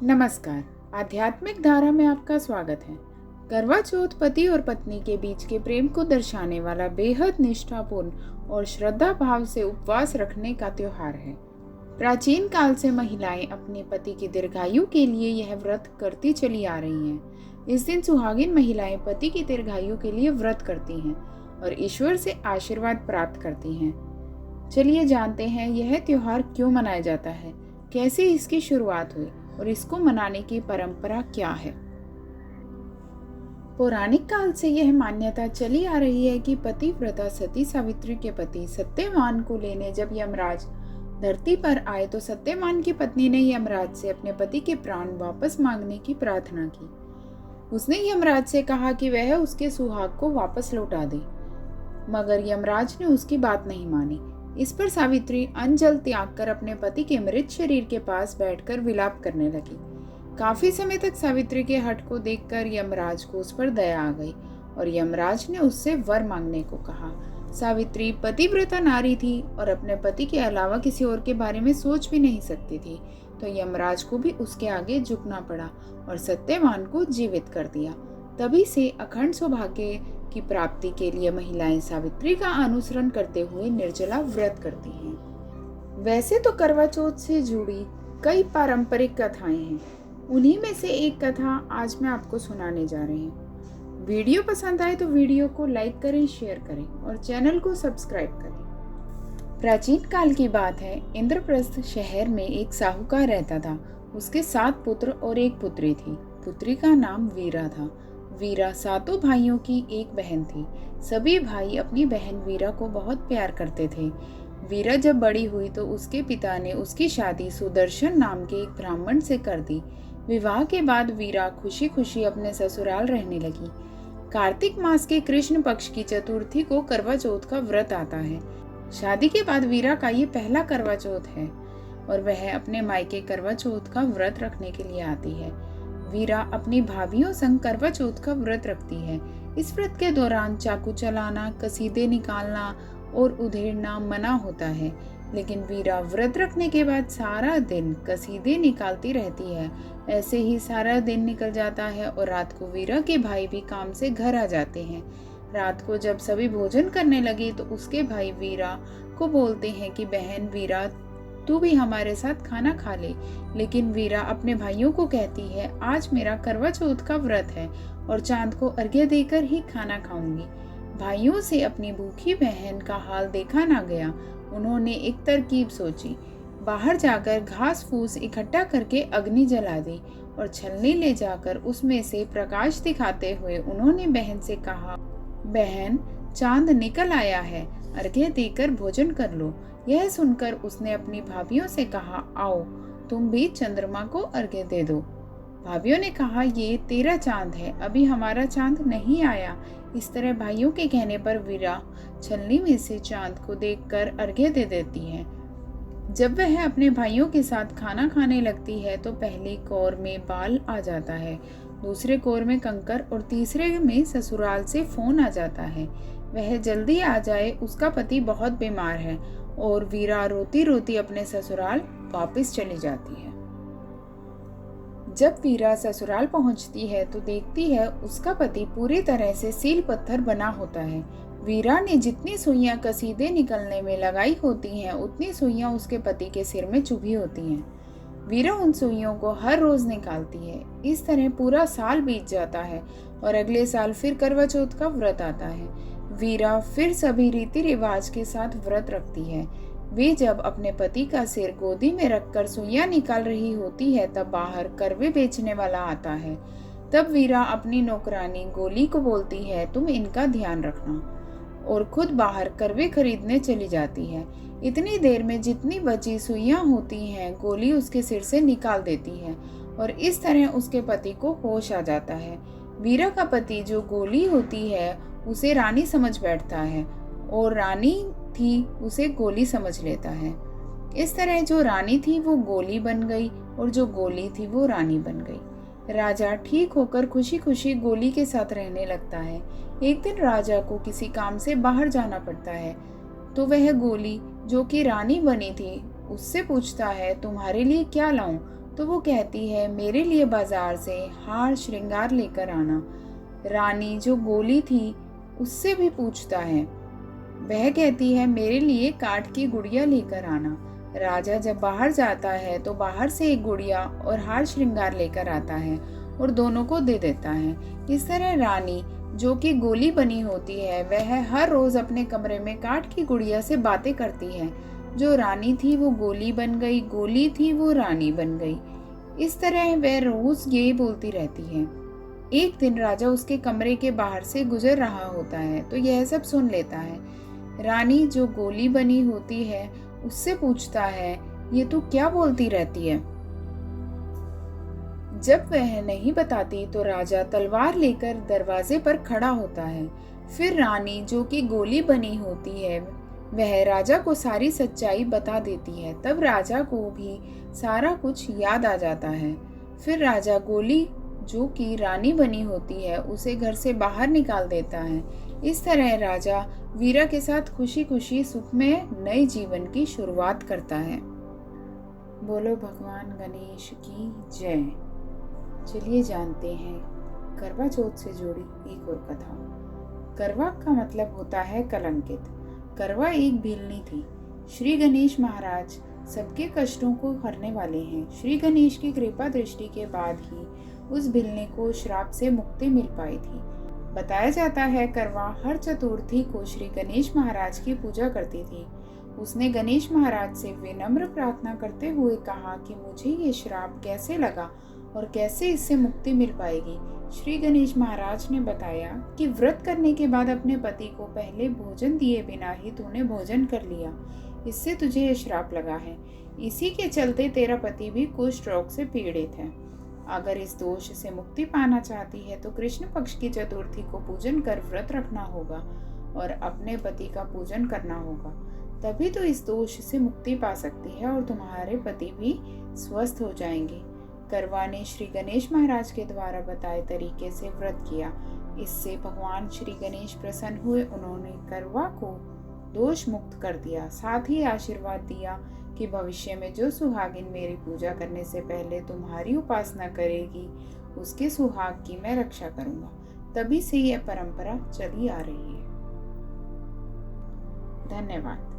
नमस्कार। आध्यात्मिक धारा में आपका स्वागत है। करवा चौथ पति और पत्नी के बीच के प्रेम को दर्शाने वाला बेहद निष्ठापूर्ण और श्रद्धा भाव से उपवास रखने का त्योहार है। प्राचीन काल से महिलाएं अपने पति की दीर्घायु के लिए यह व्रत करती चली आ रही हैं। इस दिन सुहागिन महिलाएं पति की दीर्घायु के लिए व्रत करती हैं और ईश्वर से आशीर्वाद प्राप्त करती हैं। चलिए जानते हैं यह त्योहार क्यों मनाया जाता है, कैसे इसकी शुरुआत हुई और इसको मनाने की परंपरा क्या है। पौराणिक काल से यह मान्यता चली आ रही है कि पतिव्रता सती सावित्री के पति सत्यवान को लेने जब यमराज धरती पर आए तो सत्यवान की पत्नी ने यमराज से अपने पति के प्राण वापस मांगने की प्रार्थना की। उसने यमराज से कहा कि वह उसके सुहाग को वापस लौटा दे, मगर यमराज ने उसकी बात नहीं मानी। इस पर सावित्री अन्न जल त्याग कर अपने पति के मृत शरीर के पास बैठकर विलाप करने लगी। काफी समय तक सावित्री के हठ को देखकर यमराज को उस पर दया आ गई और यमराज ने उससे वर मांगने को कहा। सावित्री पतिव्रता नारी थी और अपने पति के अलावा किसी और के बारे में सोच भी नहीं सकती थी, तो यमराज को भी उसके आगे झुकना पड़ा और सत्यवान को जीवित कर दिया। तभी से अखंड सौभाग्य की प्राप्ति के लिए महिलाएं सावित्री का अनुसरण करते हुए निर्जला व्रत करती हैं। वैसे तो करवा चौथ से जुड़ी कई पारंपरिक कथाएं हैं, उन्हीं में से एक कथा आज मैं आपको सुनाने जा रही हूँ। वीडियो पसंद आए तो वीडियो को लाइक करें, शेयर करें और चैनल को सब्सक्राइब करें। प्राचीन काल की बात है। इंद्रप्रस्थ शहर में एक साहूकार रहता था। उसके 7 पुत्र और एक पुत्री थी। पुत्री का नाम वीरा था। वीरा 7 भाइयों की एक बहन थी। सभी भाई अपनी बहन वीरा को बहुत प्यार करते थे। वीरा जब बड़ी हुई तो उसके पिता ने उसकी शादी सुदर्शन नाम के एक ब्राह्मण से कर दी। विवाह के बाद वीरा खुशी खुशी अपने ससुराल रहने लगी। कार्तिक मास के कृष्ण पक्ष की चतुर्थी को करवा चौथ का व्रत आता है। शादी के बाद वीरा का ये पहला करवा चौथ है और वह अपने मायके करवा चौथ का व्रत रखने के लिए आती है। वीरा अपनी भाभियों संग करवा चौथ का व्रत रखती है। इस व्रत के दौरान चाकू चलाना, कसीदे निकालना और उधेड़ना मना होता है, लेकिन वीरा व्रत रखने के बाद सारा दिन कसीदे निकालती रहती है। ऐसे ही सारा दिन निकल जाता है और रात को वीरा के भाई भी काम से घर आ जाते हैं। रात को जब सभी भोजन करने लगे तो उसके भाई वीरा को बोलते हैं कि बहन वीरा, तू भी हमारे साथ खाना खा ले। लेकिन वीरा अपने भाइयों को कहती है, आज मेरा करवा चौथ का व्रत है और चांद को अर्घ्य देकर ही खाना खाऊंगी। भाइयों से अपनी भूखी बहन का हाल देखा ना गया। उन्होंने एक तरकीब सोची। बाहर जाकर घास फूस इकट्ठा करके अग्नि जला दी और छलनी ले जाकर उसमें से प्रकाश दिखाते हुए उन्होंने बहन से कहा, बहन, चांद निकल आया है, अर्घ्य देकर भोजन कर लो। यह सुनकर उसने अपनी भाभियों से कहा, आओ तुम भी चंद्रमा को अर्घ्य दे दो। भाभियों ने कहा, ये तेरा चांद है, अभी हमारा चांद नहीं आया। इस तरह भाइयों के कहने पर वीरा छलनी में से चांद को देखकर अर्घ्य दे देती है। जब वह अपने भाइयों के साथ खाना खाने लगती है तो पहली कौर में बाल आ जाता है, दूसरे कौर में कंकर और तीसरे में ससुराल से फोन आ जाता है वह जल्दी आ जाए, उसका पति बहुत बीमार है। और वीरा रोती रोती अपने ससुराल वापस चली जाती है। जब वीरा ससुराल पहुंचती है तो देखती है उसका पति पूरी तरह से सील पत्थर बना होता है। वीरा ने जितनी सुइयां कसीदे निकलने में लगाई होती हैं, उतनी सुइयां उसके पति के सिर में चुभी होती हैं। वीरा उन सुइयों को हर रोज निकालती है। इस तरह पूरा साल बीत जाता है और अगले साल फिर करवा चौथ का व्रत आता है। वीरा फिर सभी रीति रिवाज के साथ व्रत रखती है। वे जब अपने पति का सिर गोदी में रखकर सुइयां निकाल रही होती है तब बाहर करवे बेचने वाला आता है। तब वीरा अपनी नौकरानी गोली को बोलती है, तुम इनका ध्यान रखना, और खुद बाहर करवे खरीदने चली जाती है। इतनी देर में जितनी बची सुइयां होती हैं गोली उसके सिर से निकाल देती है और इस तरह उसके पति को होश आ जाता है। वीरा का पति जो गोली होती है उसे रानी समझ बैठता है और रानी थी उसे गोली समझ लेता है। इस तरह जो रानी थी वो गोली बन गई और जो गोली थी वो रानी बन गई। राजा ठीक होकर खुशी खुशी गोली के साथ रहने लगता है। एक दिन राजा को किसी काम से बाहर जाना पड़ता है तो वह गोली जो कि रानी बनी थी उससे पूछता है, तुम्हारे लिए क्या लाऊं? तो वो कहती है, मेरे लिए बाजार से हार श्रृंगार लेकर आना। रानी जो गोली थी उससे भी पूछता है। वह कहती है, मेरे लिए काठ की गुड़िया लेकर आना। राजा जब बाहर जाता है तो बाहर से एक गुड़िया और हार श्रृंगार लेकर आता है और दोनों को दे देता है। इस तरह रानी जो कि गोली बनी होती है वह हर रोज अपने कमरे में काठ की गुड़िया से बातें करती है। जो रानी थी वो गोली बन गई, गोली थी वो रानी बन गई। इस तरह वह रोज यही बोलती रहती है। एक दिन राजा उसके कमरे के बाहर से गुजर रहा होता है तो यह सब सुन लेता है। रानी जो गोली बनी होती है उससे पूछता है, ये तू क्या बोलती रहती है? जब वह नहीं बताती तो राजा तलवार लेकर दरवाजे पर खड़ा होता है। फिर रानी जो कि गोली बनी होती है वह राजा को सारी सच्चाई बता देती है। तब राजा को भी सारा कुछ याद आ जाता है। फिर राजा गोली जो कि रानी बनी होती है उसे घर से बाहर निकाल देता है। इस तरह राजा वीरा के साथ खुशी खुशी सुख में नए जीवन की शुरुआत करता है। बोलो भगवान गणेश की जय। चलिए जानते हैं करवा चौथ से जुड़ी एक और कथा। करवा का मतलब होता है कलंकित। करवा एक भिलनी थी। श्री गणेश महाराज सबके कष्टों को हरने वाले हैं। श्री गणेश की कृपा दृष्टि के बाद ही उस भिलनी को श्राप से मुक्ति मिल पाई थी। बताया जाता है करवा हर चतुर्थी को श्री गणेश महाराज की पूजा करती थी। उसने गणेश महाराज से विनम्र प्रार्थना करते हुए कहा कि मुझे ये श्राप कैसे लगा और कैसे इससे मुक्ति मिल पाएगी। श्री गणेश महाराज ने बताया कि व्रत करने के बाद अपने पति को पहले भोजन दिए बिना ही तूने भोजन कर लिया, इससे तुझे ये श्राप लगा है। इसी के चलते तेरा पति भी कुष्ठ रोग से पीड़ित है। अगर इस दोष से मुक्ति पाना चाहती है तो कृष्ण पक्ष की चतुर्थी को पूजन कर व्रत रखना होगा और अपने पति का पूजन करना होगा, तभी तो इस दोष से मुक्ति पा सकती है और तुम्हारे पति भी स्वस्थ हो जाएंगे। करवा ने श्री गणेश महाराज के द्वारा बताए तरीके से व्रत किया। इससे भगवान श्री गणेश प्रसन्न हुए। उन्होंने करवा को दोष मुक्त कर दिया। साथ ही आशीर्वाद दिया कि भविष्य में जो सुहागिन मेरी पूजा करने से पहले तुम्हारी उपासना करेगी उसके सुहाग की मैं रक्षा करूंगा। तभी से यह परंपरा चली आ रही है। धन्यवाद।